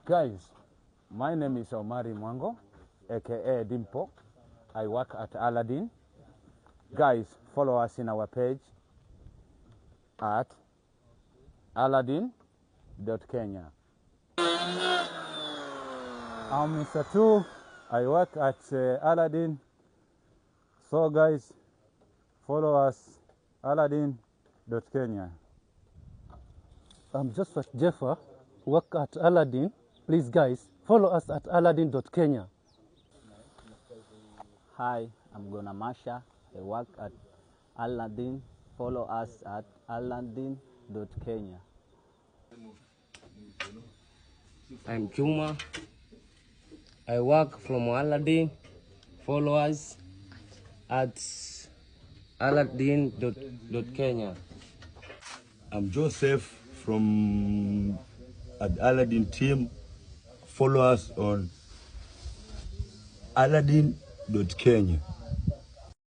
Guys, my name is Omari Mwango, aka Dimpo. I work at Aladdin. Guys, follow us in our page at aladdin.kenya. I'm Mr. Two. I work at Aladdin. So guys, follow us, aladdin.kenya. I'm Joseph Jeffer, work at Aladdin. Please guys, follow us at aladdin.kenya. Hi, I'm Gona Masha. I work at Aladdin. Follow us at aladdin.kenya. I'm Juma. I work from Aladdin. Follow us at aladdin.kenya. I'm Joseph from at Aladdin team. Follow us on aladdin.kenya.